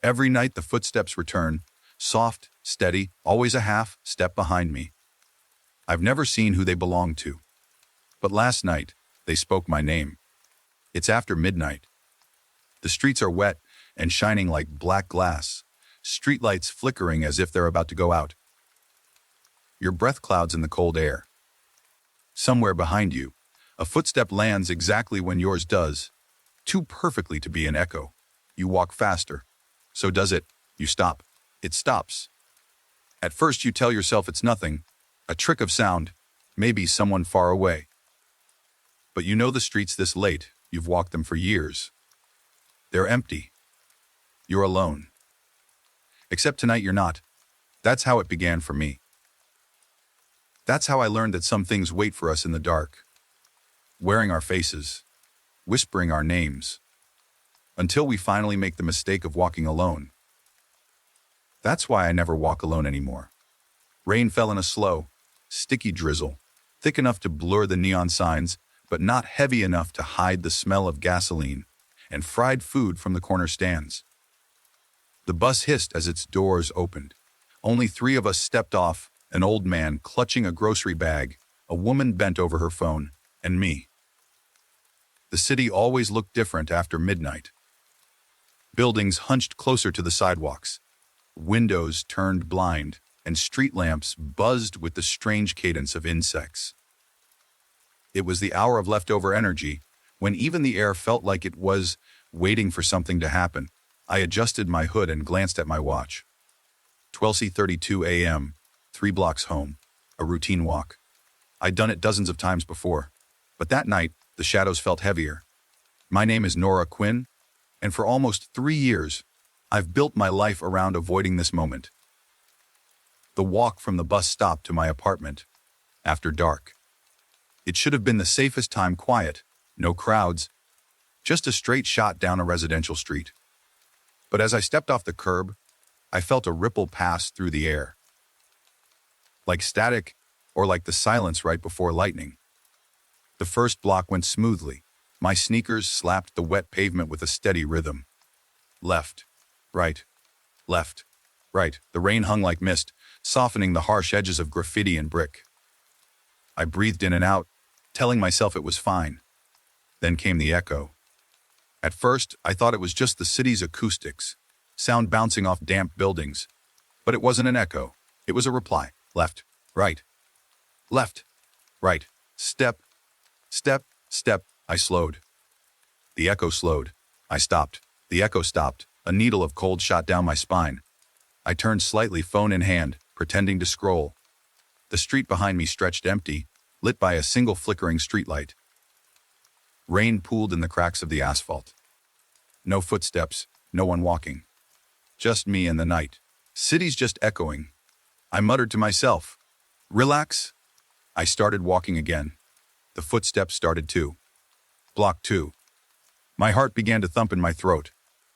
Every night the footsteps return, soft, steady, always a half step behind me. I've never seen who they belong to. But last night, they spoke my name. It's after midnight. The streets are wet and shining like black glass, streetlights flickering as if they're about to go out. Your breath clouds in the cold air. Somewhere behind you, a footstep lands exactly when yours does, too perfectly to be an echo. You walk faster. So does it. You stop. It stops. At first you tell yourself it's nothing, a trick of sound, maybe someone far away. But you know the streets this late, you've walked them for years. They're empty. You're alone. Except tonight you're not. That's how it began for me. That's how I learned that some things wait for us in the dark, wearing our faces, whispering our names, until we finally make the mistake of walking alone. That's why I never walk alone anymore. Rain fell in a slow, sticky drizzle, thick enough to blur the neon signs, but not heavy enough to hide the smell of gasoline and fried food from the corner stands. The bus hissed as its doors opened. Only 3 of us stepped off, an old man clutching a grocery bag, a woman bent over her phone, and me. The city always looked different after midnight. Buildings hunched closer to the sidewalks. Windows turned blind, and street lamps buzzed with the strange cadence of insects. It was the hour of leftover energy, when even the air felt like it was waiting for something to happen. I adjusted my hood and glanced at my watch. 12:32 a.m., 3 blocks home, a routine walk. I'd done it dozens of times before, but that night, the shadows felt heavier. My name is Nora Quinn, and for almost 3 years, I've built my life around avoiding this moment. The walk from the bus stop to my apartment, after dark. It should have been the safest time, quiet, no crowds, just a straight shot down a residential street. But as I stepped off the curb, I felt a ripple pass through the air. Like static, or like the silence right before lightning. The first block went smoothly. My sneakers slapped the wet pavement with a steady rhythm. Left, right, left, right. The rain hung like mist, softening the harsh edges of graffiti and brick. I breathed in and out, telling myself it was fine. Then came the echo. At first, I thought it was just the city's acoustics, sound bouncing off damp buildings. But it wasn't an echo. It was a reply. Left, right, left, right, step, step, step. I slowed. The echo slowed. I stopped. The echo stopped. A needle of cold shot down my spine. I turned slightly, phone in hand, pretending to scroll. The street behind me stretched empty, lit by a single flickering streetlight. Rain pooled in the cracks of the asphalt. No footsteps, no one walking. Just me and the night. City's just echoing. I muttered to myself, "Relax." I started walking again. The footsteps started too. Block 2. My heart began to thump in my throat.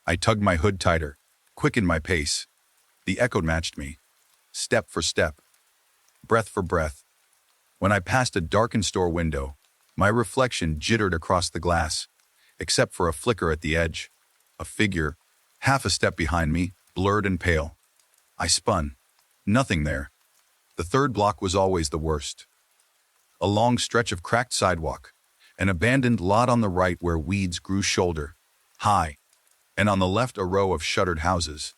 I tugged my hood tighter, quickened my pace. The echo matched me, step for step, breath for breath. When I passed a darkened store window, my reflection jittered across the glass, except for a flicker at the edge. A figure, half a step behind me, blurred and pale. I spun. Nothing there. The third block was always the worst. A long stretch of cracked sidewalk, an abandoned lot on the right where weeds grew shoulder high, and on the left a row of shuttered houses.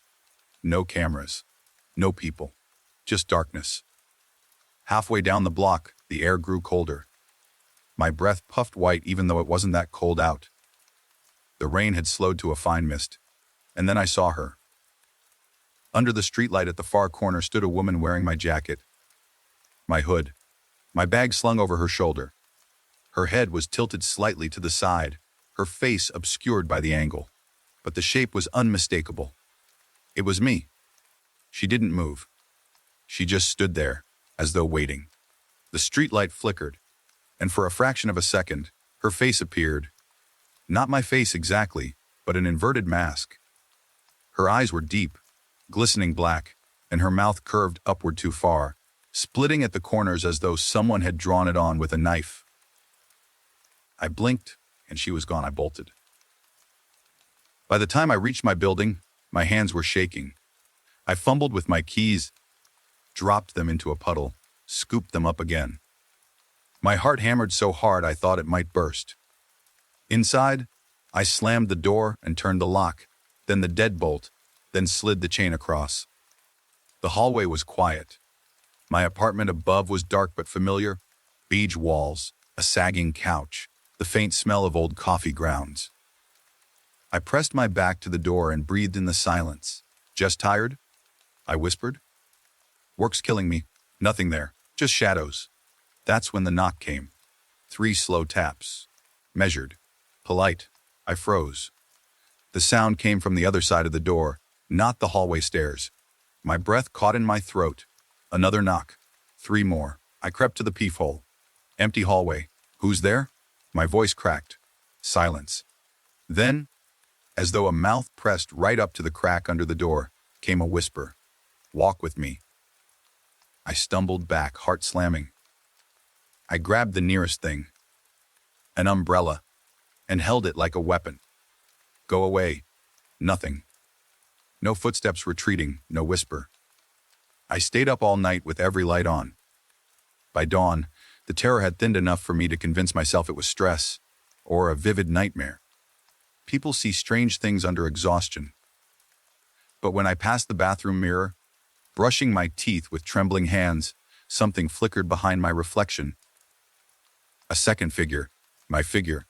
No cameras, no people, just darkness. Halfway down the block, the air grew colder. My breath puffed white even though it wasn't that cold out. The rain had slowed to a fine mist, and then I saw her. Under the streetlight at the far corner stood a woman wearing my jacket, my hood, my bag slung over her shoulder. Her head was tilted slightly to the side, her face obscured by the angle, but the shape was unmistakable. It was me. She didn't move. She just stood there, as though waiting. The streetlight flickered, and for a fraction of a second, her face appeared. Not my face exactly, but an inverted mask. Her eyes were deep, glistening black, and her mouth curved upward too far, splitting at the corners as though someone had drawn it on with a knife. I blinked, and she was gone. I bolted. By the time I reached my building, My hands were shaking. I fumbled with my keys, dropped them into a puddle, scooped them up again. My heart hammered so hard I thought it might burst. Inside, I slammed the door and turned the lock, then the deadbolt, then slid the chain across. The hallway was quiet. My apartment above was dark but familiar. Beige walls, a sagging couch, the faint smell of old coffee grounds. I pressed my back to the door and breathed in the silence. "Just tired?" I whispered. "Work's killing me. Nothing there. Just shadows." That's when the knock came. 3 slow taps. Measured. Polite. I froze. The sound came from the other side of the door, not the hallway stairs. My breath caught in my throat. Another knock. 3 more. I crept to the peephole. Empty hallway. "Who's there?" My voice cracked. Silence. Then, as though a mouth pressed right up to the crack under the door, came a whisper. "Walk with me." I stumbled back, heart slamming. I grabbed the nearest thing, an umbrella, and held it like a weapon. Go away. Nothing. No footsteps retreating, no whisper. I stayed up all night with every light on. By dawn, the terror had thinned enough for me to convince myself it was stress, or a vivid nightmare. People see strange things under exhaustion. But when I passed the bathroom mirror, brushing my teeth with trembling hands, something flickered behind my reflection. A second figure, my figure,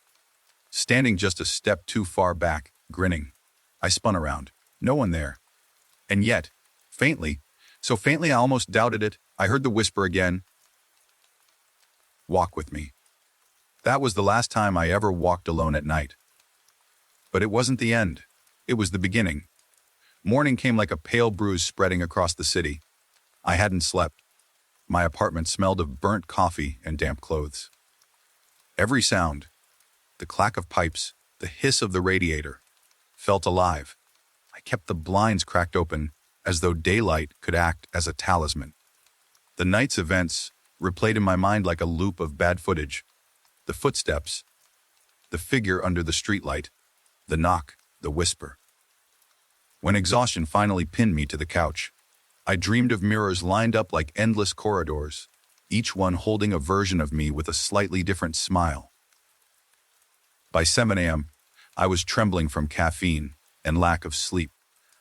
standing just a step too far back, grinning. I spun around. No one there. And yet, faintly, so faintly I almost doubted it, I heard the whisper again. "Walk with me." That was the last time I ever walked alone at night. But it wasn't the end. It was the beginning. Morning came like a pale bruise spreading across the city. I hadn't slept. My apartment smelled of burnt coffee and damp clothes. Every sound, the clack of pipes, the hiss of the radiator, felt alive. I kept the blinds cracked open, as though daylight could act as a talisman. The night's events replayed in my mind like a loop of bad footage. The footsteps, the figure under the streetlight, the knock, the whisper. When exhaustion finally pinned me to the couch, I dreamed of mirrors lined up like endless corridors, each one holding a version of me with a slightly different smile. By 7 a.m., I was trembling from caffeine and lack of sleep.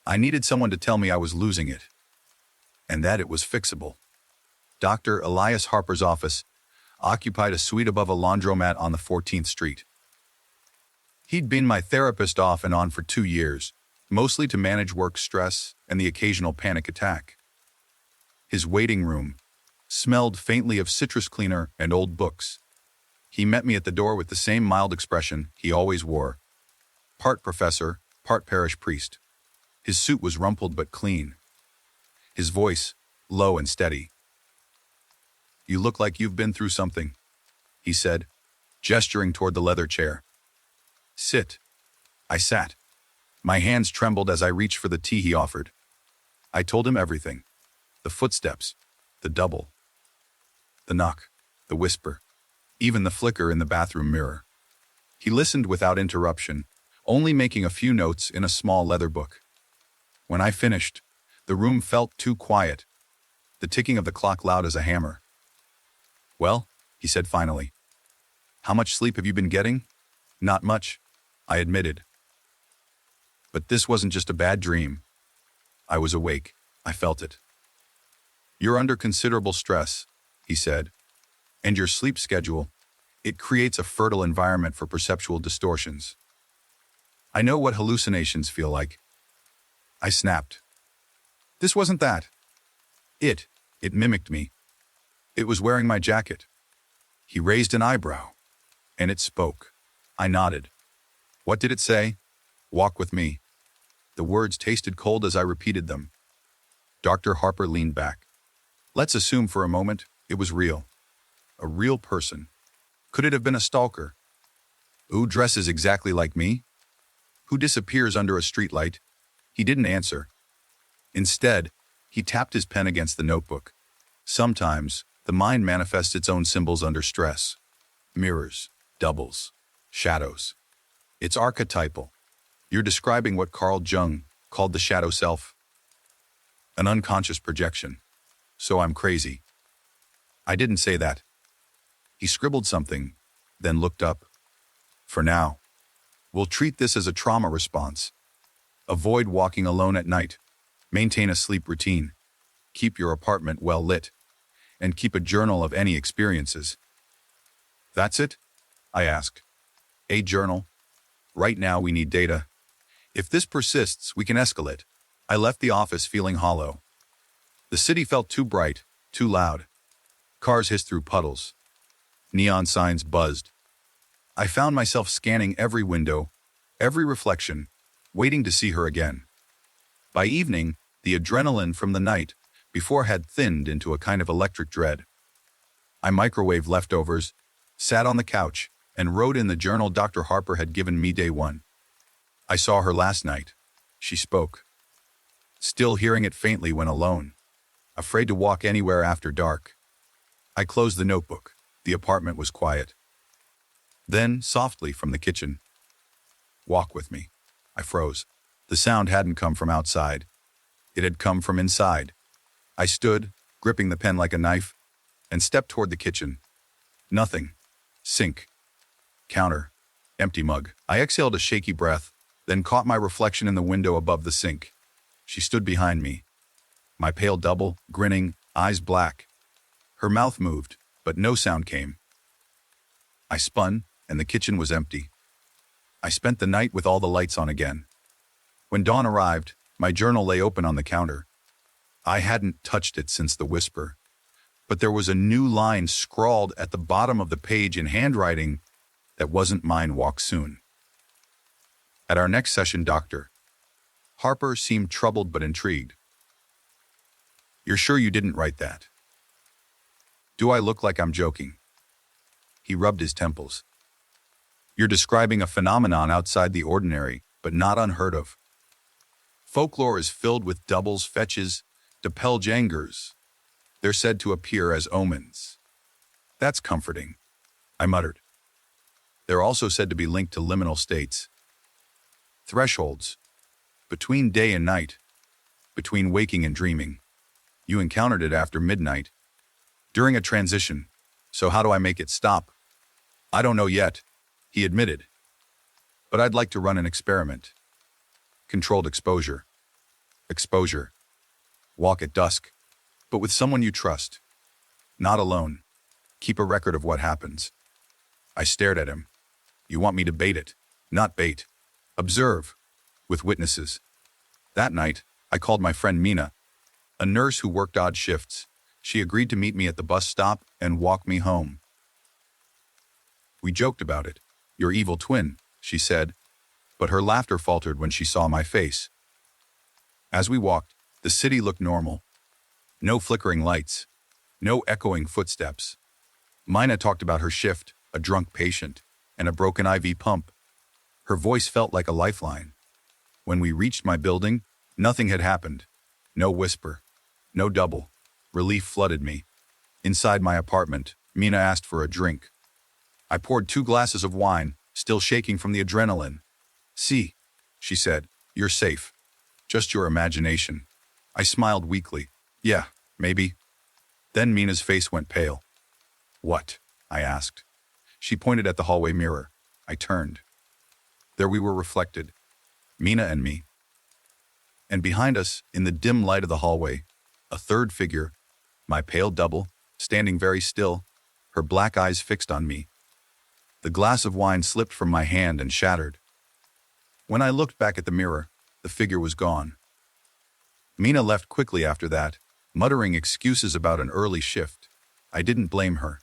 I needed someone to tell me I was losing it, and that it was fixable. Dr. Elias Harper's office occupied a suite above a laundromat on the 14th Street. He'd been my therapist off and on for 2 years, mostly to manage work stress and the occasional panic attack. His waiting room smelled faintly of citrus cleaner and old books. He met me at the door with the same mild expression he always wore. Part professor, part parish priest. His suit was rumpled but clean. His voice, low and steady. "You look like you've been through something," he said, gesturing toward the leather chair. "Sit." I sat. My hands trembled as I reached for the tea he offered. I told him everything. The footsteps, the double, the knock, the whisper, even the flicker in the bathroom mirror. He listened without interruption, only making a few notes in a small leather book. When I finished, the room felt too quiet, the ticking of the clock loud as a hammer. "Well," he said finally, "how much sleep have you been getting?" "Not much," I admitted. But this wasn't just a bad dream. I was awake. I felt it. "You're under considerable stress," he said, "and your sleep schedule, it creates a fertile environment for perceptual distortions. I know what hallucinations feel like." I snapped. "This wasn't that. It mimicked me. It was wearing my jacket." He raised an eyebrow, and it spoke. I nodded. "What did it say?" "Walk with me." The words tasted cold as I repeated them. Dr. Harper leaned back. "Let's assume for a moment it was real. A real person. Could it have been a stalker? Who dresses exactly like me? Who disappears under a streetlight?" He didn't answer. Instead, he tapped his pen against the notebook. Sometimes, the mind manifests its own symbols under stress. Mirrors, doubles, shadows. It's archetypal. You're describing what Carl Jung called the shadow self. An unconscious projection. So I'm crazy. I didn't say that. He scribbled something, then looked up. For now, we'll treat this as a trauma response. Avoid walking alone at night. Maintain a sleep routine. Keep your apartment well lit. And keep a journal of any experiences. That's it? I asked. A journal? Right now we need data. If this persists, we can escalate. I left the office feeling hollow. The city felt too bright, too loud. Cars hissed through puddles. Neon signs buzzed. I found myself scanning every window, every reflection, waiting to see her again. By evening, the adrenaline from the night before had thinned into a kind of electric dread. I microwaved leftovers, sat on the couch, and wrote in the journal Dr. Harper had given me day one. I saw her last night. She spoke. Still hearing it faintly when alone. Afraid to walk anywhere after dark. I closed the notebook. The apartment was quiet. Then, softly from the kitchen. Walk with me. I froze. The sound hadn't come from outside. It had come from inside. I stood, gripping the pen like a knife, and stepped toward the kitchen. Nothing. Sink. Counter. Empty mug. I exhaled a shaky breath, then caught my reflection in the window above the sink. She stood behind me. My pale double, grinning, eyes black. Her mouth moved, but no sound came. I spun, and the kitchen was empty. I spent the night with all the lights on again. When dawn arrived, my journal lay open on the counter. I hadn't touched it since the whisper, but there was a new line scrawled at the bottom of the page in handwriting that wasn't mine. Walk soon. At our next session, Dr. Harper seemed troubled but intrigued. You're sure you didn't write that? Do I look like I'm joking? He rubbed his temples. You're describing a phenomenon outside the ordinary, but not unheard of. Folklore is filled with doubles, fetches, doppelgängers. They're said to appear as omens. That's comforting, I muttered. They're also said to be linked to liminal states. Thresholds. Between day and night. Between waking and dreaming. You encountered it after midnight. During a transition. So how do I make it stop? I don't know yet, he admitted. But I'd like to run an experiment. Controlled exposure. Exposure. Walk at dusk. But with someone you trust. Not alone. Keep a record of what happens. I stared at him. You want me to bait it? Not bait. Observe. With witnesses. That night, I called my friend Mina, a nurse who worked odd shifts. She agreed to meet me at the bus stop and walk me home. We joked about it. Your evil twin, she said, but her laughter faltered when she saw my face. As we walked, the city looked normal. No flickering lights. No echoing footsteps. Mina talked about her shift, a drunk patient, and a broken IV pump. Her voice felt like a lifeline. When we reached my building, nothing had happened. No whisper. No double. Relief flooded me. Inside my apartment, Mina asked for a drink. I poured 2 glasses of wine, still shaking from the adrenaline. See, she said, you're safe. Just your imagination. I smiled weakly. Yeah, maybe. Then Mina's face went pale. What? I asked. She pointed at the hallway mirror. I turned. There we were reflected. Mina and me. And behind us, in the dim light of the hallway, a third figure, my pale double, standing very still, her black eyes fixed on me. The glass of wine slipped from my hand and shattered. When I looked back at the mirror, the figure was gone. Mina left quickly after that, muttering excuses about an early shift. I didn't blame her.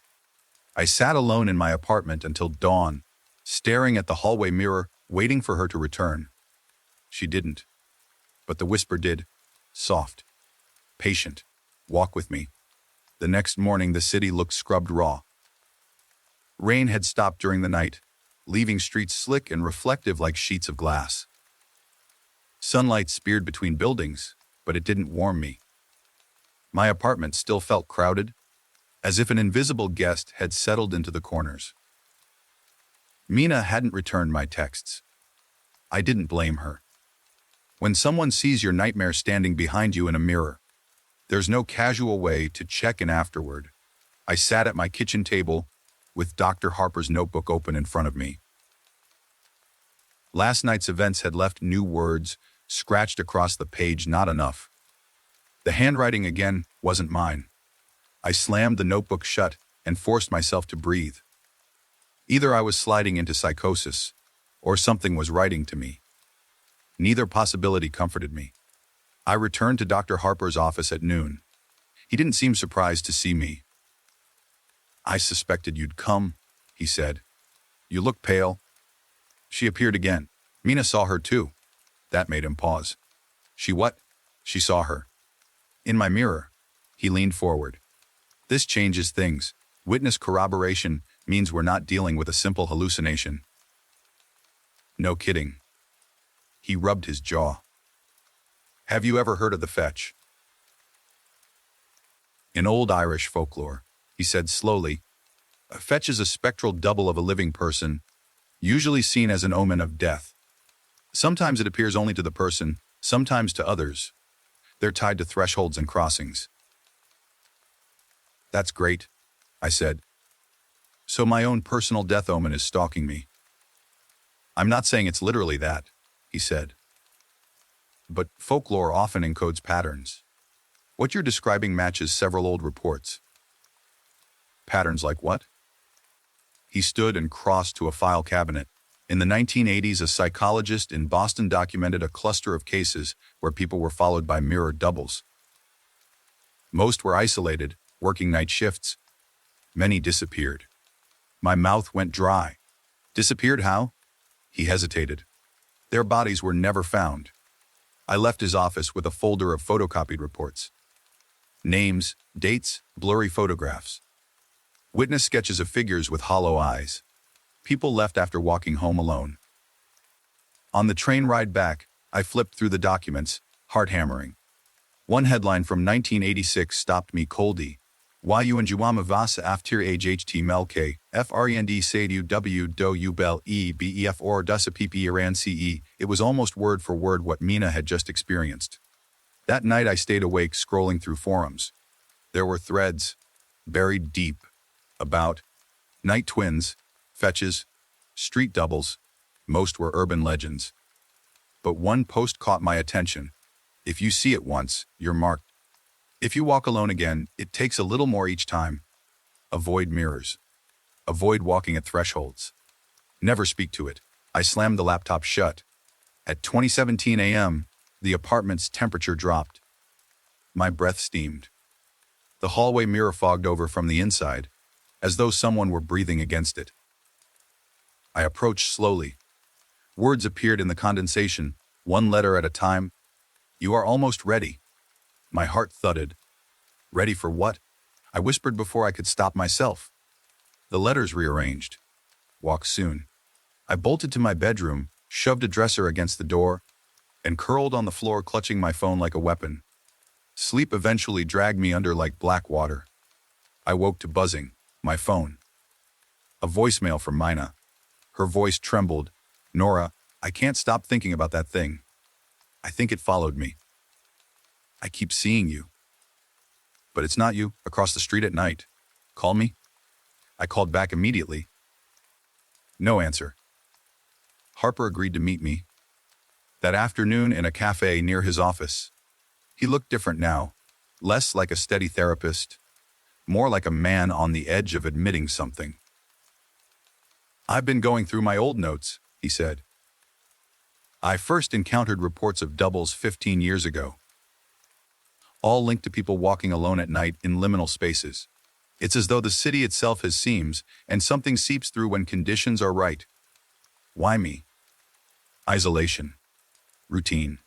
I sat alone in my apartment until dawn, staring at the hallway mirror, waiting for her to return. She didn't. But the whisper did. Soft. Patient. Walk with me. The next morning the city looked scrubbed raw. Rain had stopped during the night, leaving streets slick and reflective like sheets of glass. Sunlight speared between buildings, but it didn't warm me. My apartment still felt crowded, as if an invisible guest had settled into the corners. Mina hadn't returned my texts. I didn't blame her. When someone sees your nightmare standing behind you in a mirror, there's no casual way to check in afterward. I sat at my kitchen table with Dr. Harper's notebook open in front of me. Last night's events had left new words scratched across the page, not enough. The handwriting again wasn't mine. I slammed the notebook shut and forced myself to breathe. Either I was sliding into psychosis, or something was writing to me. Neither possibility comforted me. I returned to Dr. Harper's office at noon. He didn't seem surprised to see me. "I suspected you'd come," he said. "You look pale." She appeared again. Mina saw her too. That made him pause. "She what?" "She saw her." "In my mirror." He leaned forward. "This changes things. Witness corroboration means we're not dealing with a simple hallucination." "No kidding." He rubbed his jaw. "Have you ever heard of the fetch?" "In old Irish folklore," he said slowly, "a fetch is a spectral double of a living person, usually seen as an omen of death. Sometimes it appears only to the person, sometimes to others. They're tied to thresholds and crossings." "That's great," I said. "So my own personal death omen is stalking me." "I'm not saying it's literally that," he said. "But folklore often encodes patterns. What you're describing matches several old reports." "Patterns like what?" He stood and crossed to a file cabinet. In the 1980s, a psychologist in Boston documented a cluster of cases where people were followed by mirror doubles. Most were isolated, working night shifts. Many disappeared. My mouth went dry. "Disappeared how?" He hesitated. "Their bodies were never found." I left his office with a folder of photocopied reports. Names, dates, blurry photographs. Witness sketches of figures with hollow eyes. People left after walking home alone. On the train ride back, I flipped through the documents, heart hammering. One headline from 1986 stopped me coldly. "Yuanjuama vasa after HT melke, FREND sadu w do ubel bef or dusa pp iran ce." It was almost word for word what Mina had just experienced. That night I stayed awake scrolling through forums. There were threads, buried deep, about night twins, fetches, street doubles. Most were urban legends. But one post caught my attention. "If you see it once, you're marked. If you walk alone again, it takes a little more each time. Avoid mirrors. Avoid walking at thresholds. Never speak to it." I slammed the laptop shut. At 20:17 a.m., the apartment's temperature dropped. My breath steamed. The hallway mirror fogged over from the inside, as though someone were breathing against it. I approached slowly. Words appeared in the condensation, one letter at a time. "You are almost ready." My heart thudded. "Ready for what?" I whispered before I could stop myself. The letters rearranged. "Walk soon." I bolted to my bedroom, shoved a dresser against the door, and curled on the floor clutching my phone like a weapon. Sleep eventually dragged me under like black water. I woke to buzzing. My phone. A voicemail from Mina. Her voice trembled. "Nora, I can't stop thinking about that thing. I think it followed me. I keep seeing you. But it's not you, across the street at night. Call me?" I called back immediately. No answer. Harper agreed to meet me that afternoon in a cafe near his office. He looked different now, less like a steady therapist, more like a man on the edge of admitting something. "I've been going through my old notes," he said. "I first encountered reports of doubles 15 years ago. All linked to people walking alone at night in liminal spaces. It's as though the city itself has seams, and something seeps through when conditions are right." Why me? Isolation. Routine.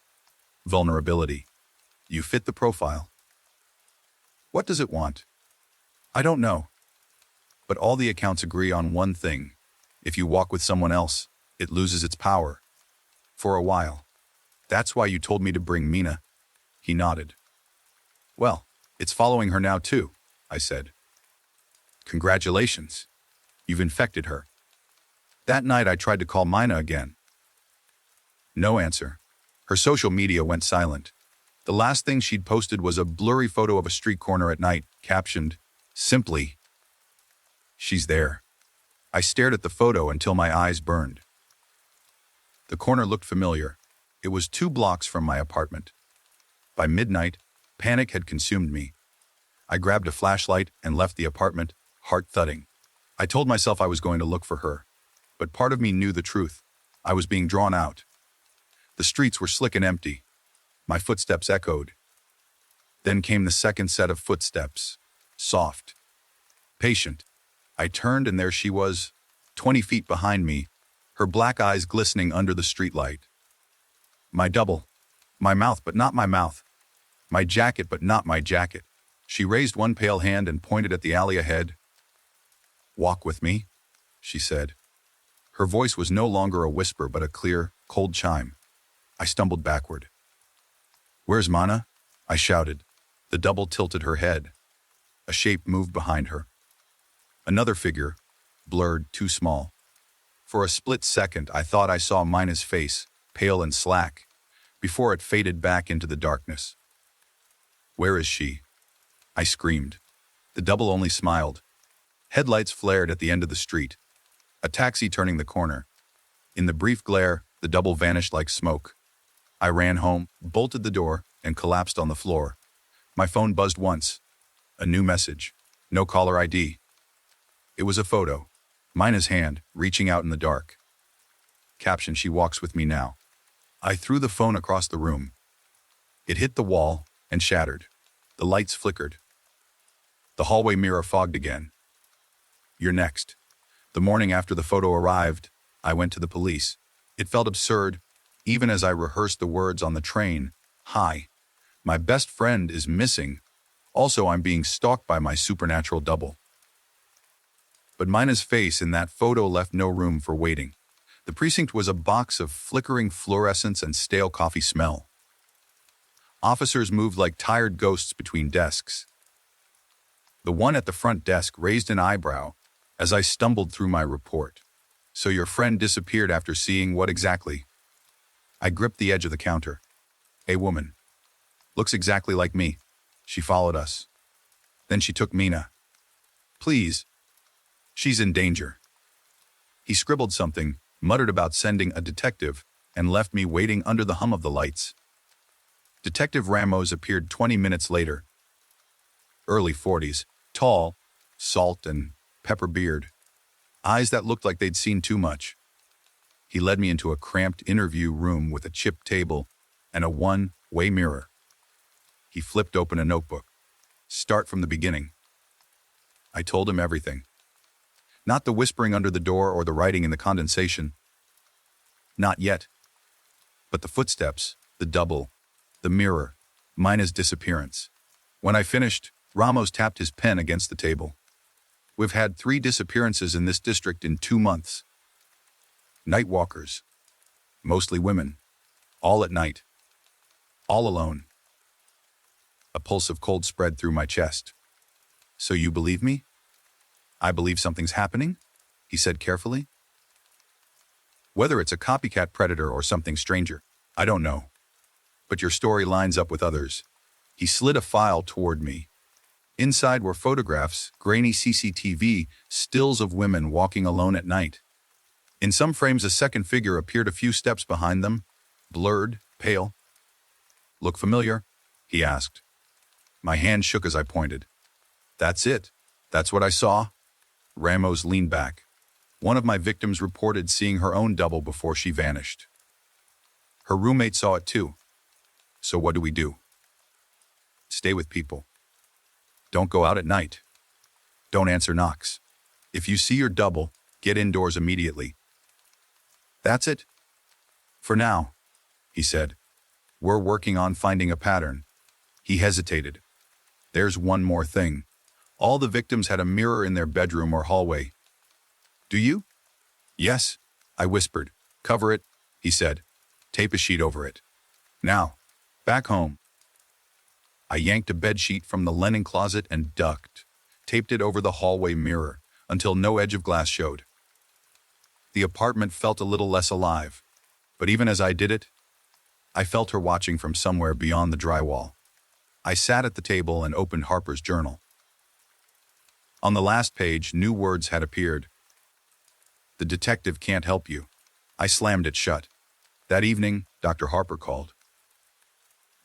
Vulnerability. You fit the profile. What does it want? I don't know. But all the accounts agree on one thing. If you walk with someone else, it loses its power. For a while. That's why you told me to bring Mina. He nodded. Well, it's following her now too, I said. Congratulations. You've infected her. That night I tried to call Mina again. No answer. Her social media went silent. The last thing she'd posted was a blurry photo of a street corner at night, captioned, simply, "She's there." I stared at the photo until my eyes burned. The corner looked familiar. It was 2 blocks from my apartment. By midnight, panic had consumed me. I grabbed a flashlight and left the apartment, heart thudding. I told myself I was going to look for her, but part of me knew the truth. I was being drawn out. The streets were slick and empty. My footsteps echoed. Then came the second set of footsteps, soft, patient. I turned and there she was, 20 feet behind me, her black eyes glistening under the streetlight. My double. My mouth, but not my mouth. My jacket, but not my jacket. She raised one pale hand and pointed at the alley ahead. "Walk with me," she said. Her voice was no longer a whisper but a clear, cold chime. I stumbled backward. "Where's Mana?" I shouted. The double tilted her head. A shape moved behind her. Another figure, blurred, too small. For a split second, I thought I saw Mina's face, pale and slack, before it faded back into the darkness. "Where is she?" I screamed. The double only smiled. Headlights flared at the end of the street. A taxi turning the corner. In the brief glare, the double vanished like smoke. I ran home, bolted the door, and collapsed on the floor. My phone buzzed once. A new message. No caller ID. It was a photo. Mina's hand, reaching out in the dark. Caption, "She walks with me now." I threw the phone across the room. It hit the wall and shattered. The lights flickered. The hallway mirror fogged again. "You're next." The morning after the photo arrived, I went to the police. It felt absurd, even as I rehearsed the words on the train. "Hi, my best friend is missing. Also, I'm being stalked by my supernatural double." But Mina's face in that photo left no room for waiting. The precinct was a box of flickering fluorescence and stale coffee smell. Officers moved like tired ghosts between desks. The one at the front desk raised an eyebrow as I stumbled through my report. "So your friend disappeared after seeing what exactly?" I gripped the edge of the counter. "A woman. Looks exactly like me. She followed us. Then she took Mina. Please. She's in danger." He scribbled something, muttered about sending a detective, and left me waiting under the hum of the lights. Detective Ramos appeared 20 minutes later. Early 40s, tall, salt and pepper beard. Eyes that looked like they'd seen too much. He led me into a cramped interview room with a chipped table and a one-way mirror. He flipped open a notebook. "Start from the beginning." I told him everything. Not the whispering under the door or the writing in the condensation. Not yet. But the footsteps, the double, the mirror, Mina's disappearance. When I finished, Ramos tapped his pen against the table. "We've had 3 disappearances in this district in 2 months. Night walkers. Mostly women. All at night. All alone." A pulse of cold spread through my chest. "So you believe me?" "I believe something's happening," he said carefully. "Whether it's a copycat predator or something stranger, I don't know. But your story lines up with others." He slid a file toward me. Inside were photographs, grainy CCTV, stills of women walking alone at night. In some frames, a second figure appeared a few steps behind them, blurred, pale. "Look familiar?" he asked. My hand shook as I pointed. "That's it. That's what I saw." Ramos leaned back. "One of my victims reported seeing her own double before she vanished. Her roommate saw it too. So what do we do?" "Stay with people. Don't go out at night. Don't answer knocks. If you see your double, get indoors immediately." "That's it?" "For now," he said. "We're working on finding a pattern." He hesitated. "There's one more thing. All the victims had a mirror in their bedroom or hallway." "Do you?" "Yes," I whispered. "Cover it," he said. "Tape a sheet over it. Now, back home." I yanked a bedsheet from the linen closet and ducked, taped it over the hallway mirror until no edge of glass showed. The apartment felt a little less alive, but even as I did it, I felt her watching from somewhere beyond the drywall. I sat at the table and opened Harper's journal. On the last page, new words had appeared. "The detective can't help you." I slammed it shut. That evening, Dr. Harper called.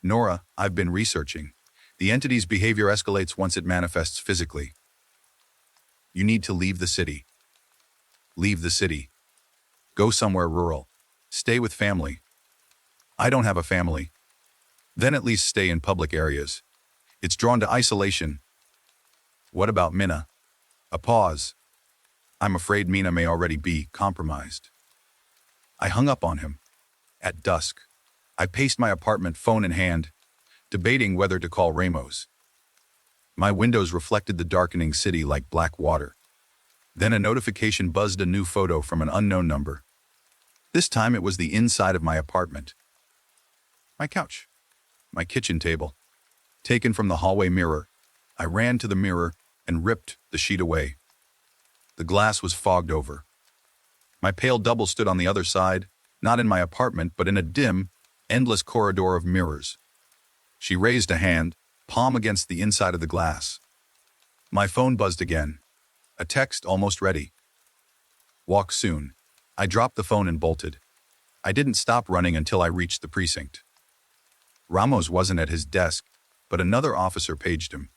"Nora, I've been researching. The entity's behavior escalates once it manifests physically. You need to leave the city. Leave the city. Go somewhere rural. Stay with family." "I don't have a family." "Then at least stay in public areas. It's drawn to isolation." "What about Minna?" A pause. "I'm afraid Mina may already be compromised." I hung up on him. At dusk, I paced my apartment, phone in hand, debating whether to call Ramos. My windows reflected the darkening city like black water. Then a notification buzzed, a new photo from an unknown number. This time it was the inside of my apartment. My couch. My kitchen table. Taken from the hallway mirror. I ran to the mirror and ripped the sheet away. The glass was fogged over. My pale double stood on the other side, not in my apartment, but in a dim, endless corridor of mirrors. She raised a hand, palm against the inside of the glass. My phone buzzed again. A text almost ready. "Walk soon." I dropped the phone and bolted. I didn't stop running until I reached the precinct. Ramos wasn't at his desk, but another officer paged him.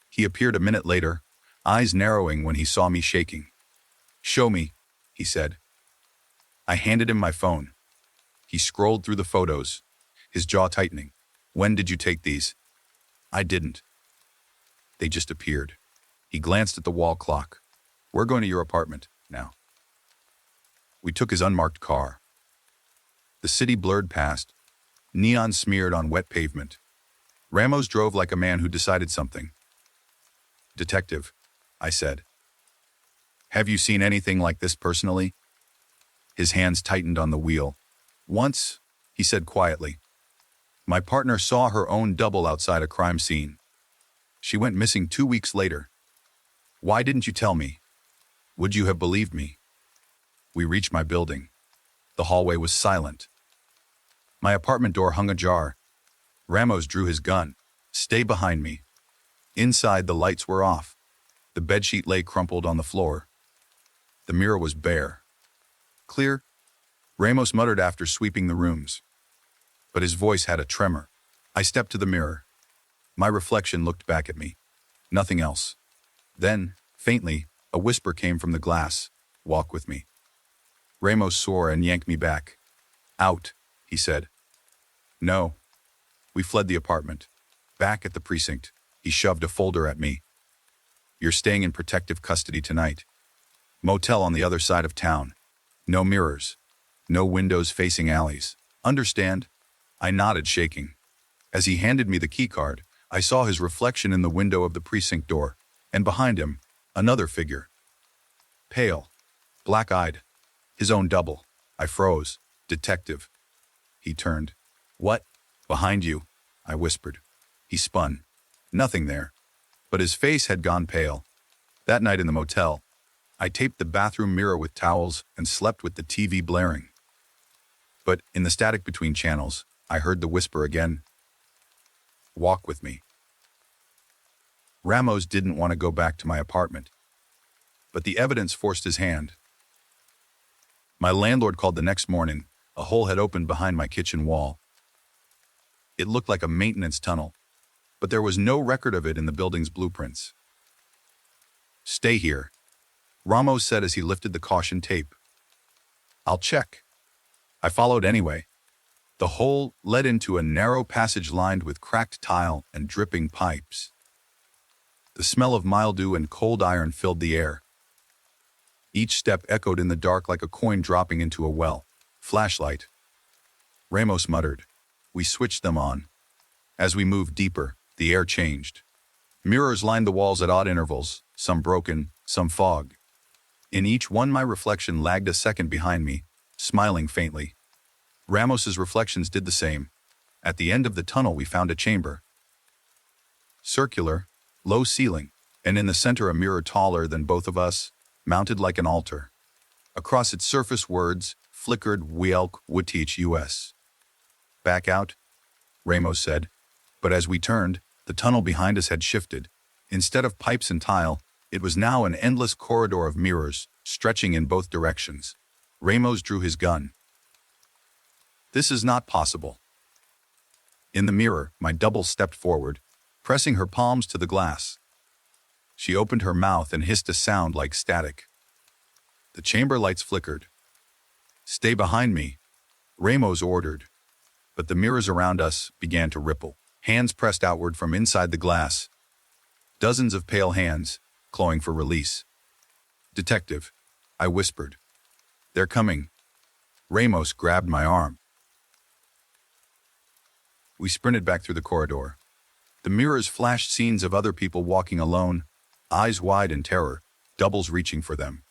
He appeared a minute later, eyes narrowing when he saw me shaking. "Show me," he said. I handed him my phone. He scrolled through the photos, his jaw tightening. "When did you take these?" "I didn't. They just appeared." He glanced at the wall clock. "We're going to your apartment now." We took his unmarked car. The city blurred past, neon smeared on wet pavement. Ramos drove like a man who decided something. "Detective," I said. "Have you seen anything like this personally?" His hands tightened on the wheel. "Once," he said quietly. "My partner saw her own double outside a crime scene. She went missing 2 weeks later. Why didn't you tell me? Would you have believed me?" We reached my building. The hallway was silent. My apartment door hung ajar. Ramos drew his gun. "Stay behind me." Inside, the lights were off. The bedsheet lay crumpled on the floor. The mirror was bare. "Clear," Ramos muttered after sweeping the rooms. But his voice had a tremor. I stepped to the mirror. My reflection looked back at me. Nothing else. Then, faintly, a whisper came from the glass. "Walk with me." Ramos swore and yanked me back. "Out," he said. "No." We fled the apartment. Back at the precinct, he shoved a folder at me. "You're staying in protective custody tonight. Motel on the other side of town. No mirrors. No windows facing alleys. Understand?" I nodded, shaking. As he handed me the keycard, I saw his reflection in the window of the precinct door, and behind him, another figure. Pale, black-eyed, his own double. I froze. "Detective." He turned. "What?" "Behind you," I whispered. He spun. Nothing there. But his face had gone pale. That night in the motel, I taped the bathroom mirror with towels and slept with the TV blaring. But in the static between channels, I heard the whisper again. "Walk with me." Ramos didn't want to go back to my apartment, but the evidence forced his hand. My landlord called the next morning. A hole had opened behind my kitchen wall. It looked like a maintenance tunnel, but there was no record of it in the building's blueprints. "Stay here," Ramos said as he lifted the caution tape. "I'll check." I followed anyway. The hole led into a narrow passage lined with cracked tile and dripping pipes. The smell of mildew and cold iron filled the air. Each step echoed in the dark like a coin dropping into a well. "Flashlight," Ramos muttered. We switched them on. As we moved deeper, the air changed. Mirrors lined the walls at odd intervals, some broken, some fogged. In each one, my reflection lagged a second behind me, smiling faintly. Ramos's reflections did the same. At the end of the tunnel, we found a chamber. Circular, low ceiling, and in the center a mirror taller than both of us, mounted like an altar. Across its surface words flickered "Wielk would teach US." Back out, Ramos said. But as we turned, the tunnel behind us had shifted. Instead of pipes and tile, it was now an endless corridor of mirrors, stretching in both directions. Ramos drew his gun. This is not possible. In the mirror, my double stepped forward, pressing her palms to the glass. She opened her mouth and hissed a sound like static. The chamber lights flickered. Stay behind me, Ramos ordered. But the mirrors around us began to ripple. Hands pressed outward from inside the glass. Dozens of pale hands, clawing for release. Detective, I whispered. They're coming. Ramos grabbed my arm. We sprinted back through the corridor. The mirrors flashed scenes of other people walking alone, eyes wide in terror, doubles reaching for them.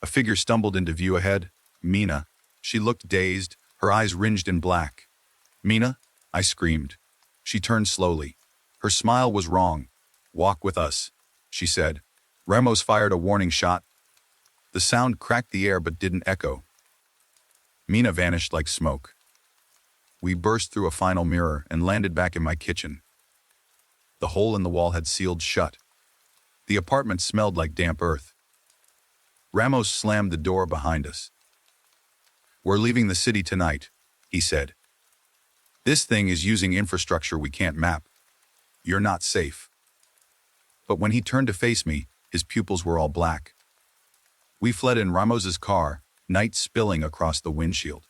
A figure stumbled into view ahead. Mina. She looked dazed, her eyes ringed in black. Mina, I screamed. She turned slowly. Her smile was wrong. Walk with us, she said. Ramos fired a warning shot. The sound cracked the air but didn't echo. Mina vanished like smoke. We burst through a final mirror and landed back in my kitchen. The hole in the wall had sealed shut. The apartment smelled like damp earth. Ramos slammed the door behind us. We're leaving the city tonight, he said. This thing is using infrastructure we can't map. You're not safe. But when he turned to face me, his pupils were all black. We fled in Ramos's car, night spilling across the windshield.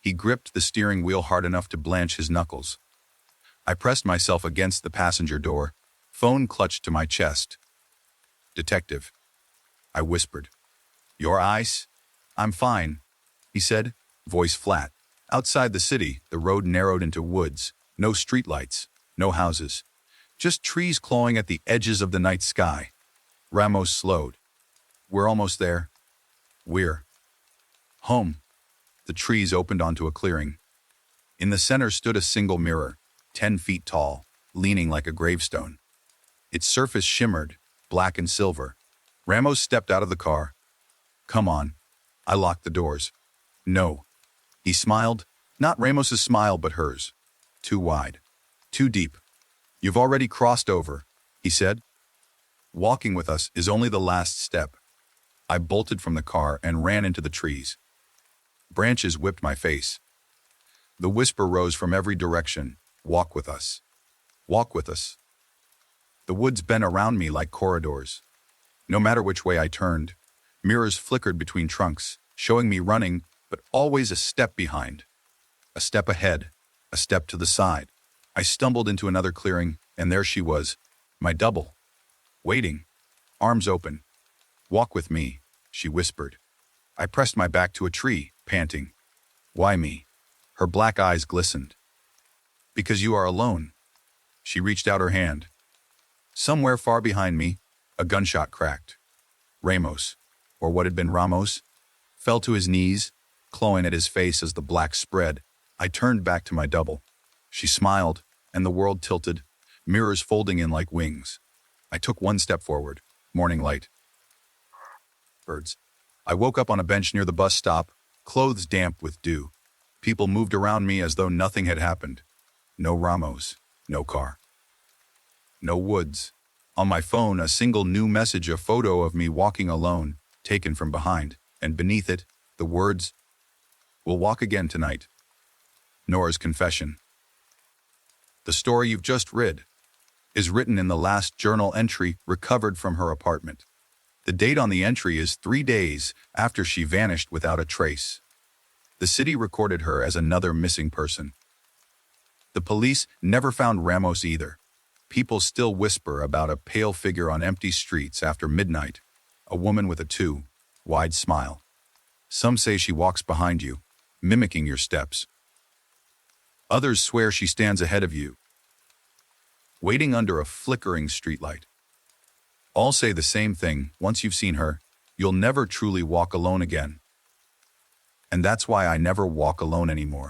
He gripped the steering wheel hard enough to blanch his knuckles. I pressed myself against the passenger door, phone clutched to my chest. Detective, I whispered. Your eyes? I'm fine, he said, voice flat. Outside the city, the road narrowed into woods, no streetlights, no houses, just trees clawing at the edges of the night sky. Ramos slowed. We're almost there. We're home. The trees opened onto a clearing. In the center stood a single mirror, 10 feet tall, leaning like a gravestone. Its surface shimmered, black and silver. Ramos stepped out of the car. Come on. I locked the doors. No. He smiled, not Ramos's smile but hers. Too wide. Too deep. You've already crossed over, he said. Walking with us is only the last step. I bolted from the car and ran into the trees. Branches whipped my face. The whisper rose from every direction. Walk with us. Walk with us. The woods bent around me like corridors. No matter which way I turned, mirrors flickered between trunks, showing me running, but always a step behind. A step ahead, a step to the side. I stumbled into another clearing, and there she was, my double. Waiting, arms open. Walk with me, she whispered. I pressed my back to a tree, panting. Why me? Her black eyes glistened. Because you are alone. She reached out her hand. Somewhere far behind me, a gunshot cracked. Ramos, or what had been Ramos, fell to his knees, clawing at his face as the black spread. I turned back to my double. She smiled, and the world tilted, mirrors folding in like wings. I took one step forward. Morning light. Birds. I woke up on a bench near the bus stop, clothes damp with dew. People moved around me as though nothing had happened. No Ramos, no car. No woods. On my phone, a single new message, a photo of me walking alone, taken from behind, and beneath it, the words, "We'll walk again tonight." Nora's confession. The story you've just read is written in the last journal entry recovered from her apartment. The date on the entry is 3 days after she vanished without a trace. The city recorded her as another missing person. The police never found Ramos either. People still whisper about a pale figure on empty streets after midnight, a woman with a too wide smile. Some say she walks behind you, mimicking your steps. Others swear she stands ahead of you, waiting under a flickering streetlight. All say the same thing: once you've seen her, you'll never truly walk alone again. And that's why I never walk alone anymore.